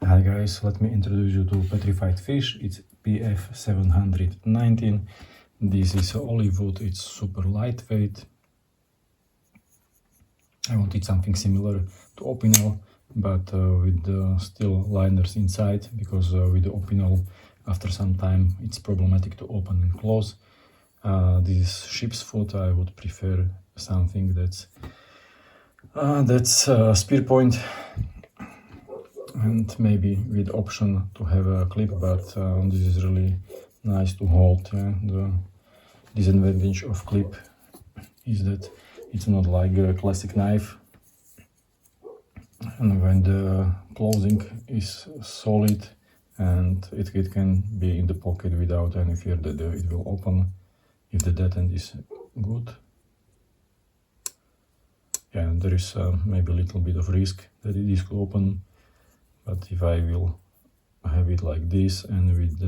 Hi guys, let me introduce you to Petrified Fish. It's PF719. This is Olivewood, it's super lightweight. I wanted something similar to Opinel, but with still liners inside, because with the Opinel, after some time, it's problematic to open and close. This is ship's foot. I would prefer something that's spear point, and maybe with option to have a clip, but this is really nice to hold. The disadvantage of clip is that it's not like a classic knife, and when the closing is solid, and it can be in the pocket without any fear that it will open if the dead end is good. Yeah, there is maybe a little bit of risk that it is open, but if I will have it like this and with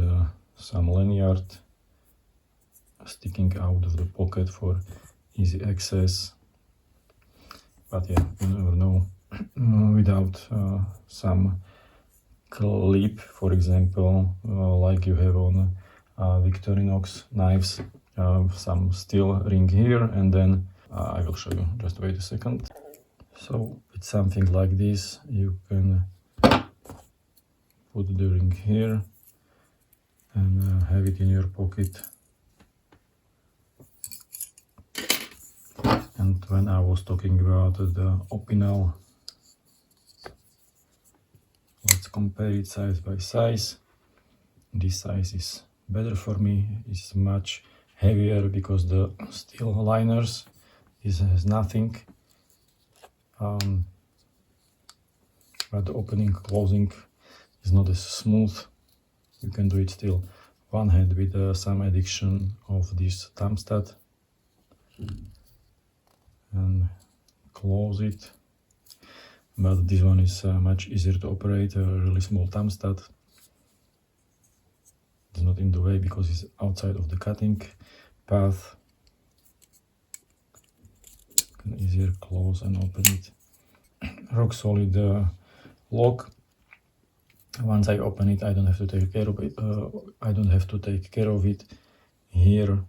some lanyard sticking out of the pocket for easy access, but yeah, you never know. Without some clip, for example, like you have on Victorinox knives, some steel ring here, and then I will show you, just wait a second. So with something like this you can put the ring here and have it in your pocket. And when I was talking about the Opinel, let's compare it size by size. This size is better for me. It's much heavier because the steel liners, this has nothing, but the opening closing is not as smooth. You can do it still one hand with some addition of this thumb stud and close it, but this one is much easier to operate. A really small thumb stud, it's not in the way because it's outside of the cutting path. You can easier close and open it. Rock solid lock. Once I open it, I don't have to take care of it. Here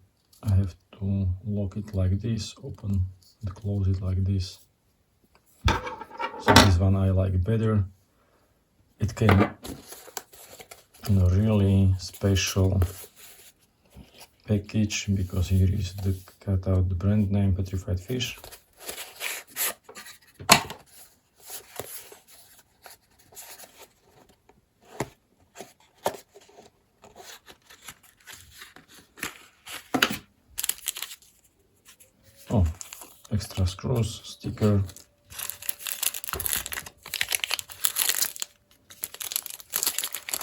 I have to lock it like this, open and close it like this. So this one I like better. It came in a really special package because here is the cut out the brand name Petrified Fish. Oh, extra screws, sticker.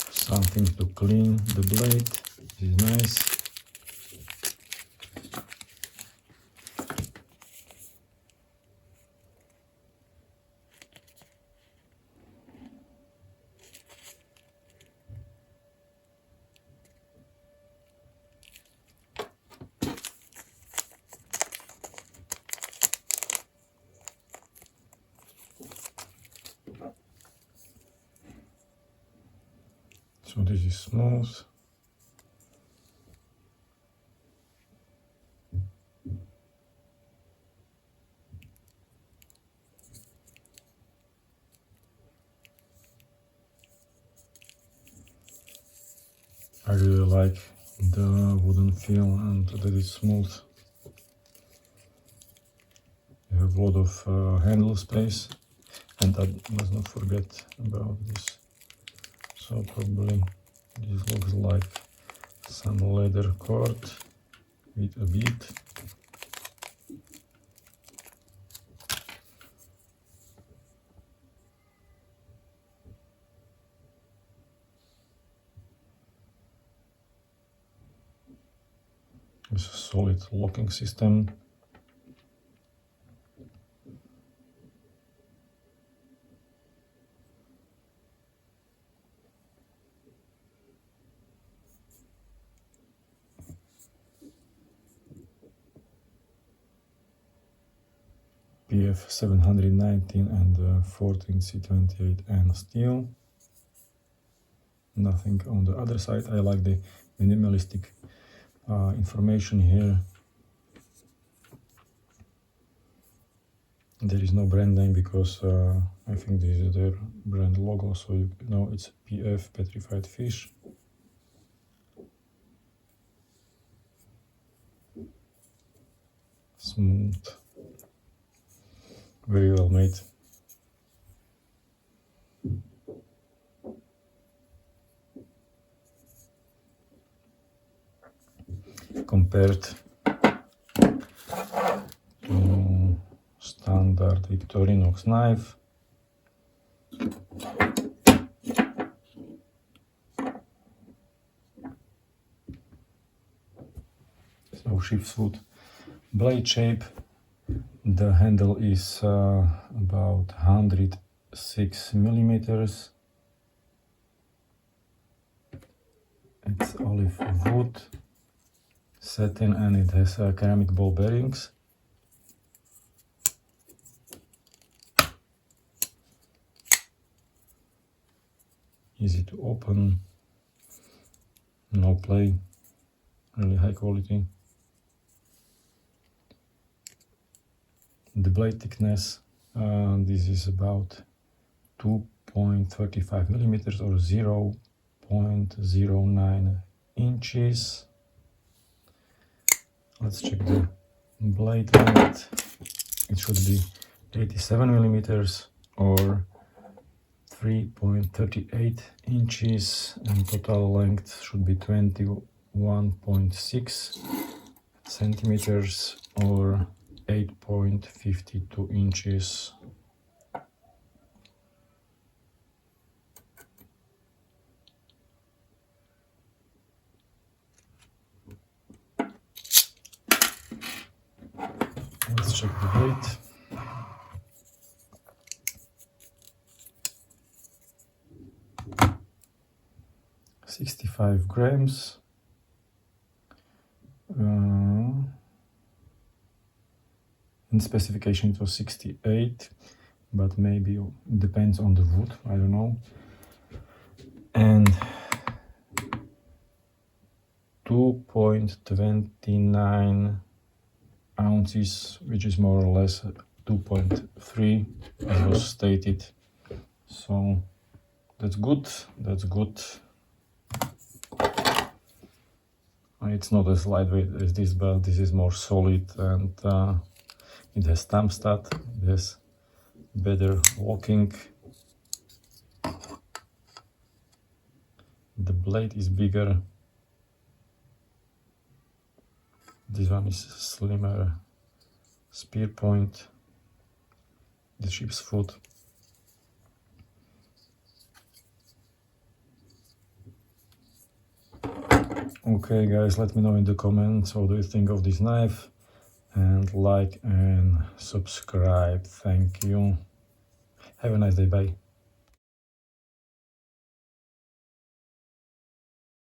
Something to clean the blade. This is nice. So this is smooth. I really like the wooden feel and that it's smooth. You have a lot of handle space, and let's not forget about this. So probably this looks like some leather cord with a bead. It's a solid locking system. PF719 and 14C28N steel. nothing on the other side. I like the minimalistic information here. There is no brand name because I think this is their brand logo, so you know it's PF Petrified Fish. Smooth, very well made. Compared to standard Victorinox knife. So sheep's wood blade shape. The handle is about 106 millimeters. It's olive wood satin and it has ceramic ball bearings. Easy to open, no play, really high quality. The blade thickness, this is about 2.35 millimeters or 0.09 inches. Let's check the blade length. It should be 87 millimeters or 3.38 inches, and total length should be 21.6 centimeters or 8.52 inches. Let's check the weight. "65 grams. In specification it was 68, but maybe it depends on the wood, I don't know. And 2.29 ounces, which is more or less 2.3 as was stated. So that's good, that's good. It's not as lightweight as this, but this is more solid, and it has thumb stud, it has better locking. The blade is bigger. This one is slimmer spear point. The sheep's foot. Okay guys, let me know in the comments what do you think of this knife, and like and subscribe. Thank you. Have a nice day. Bye.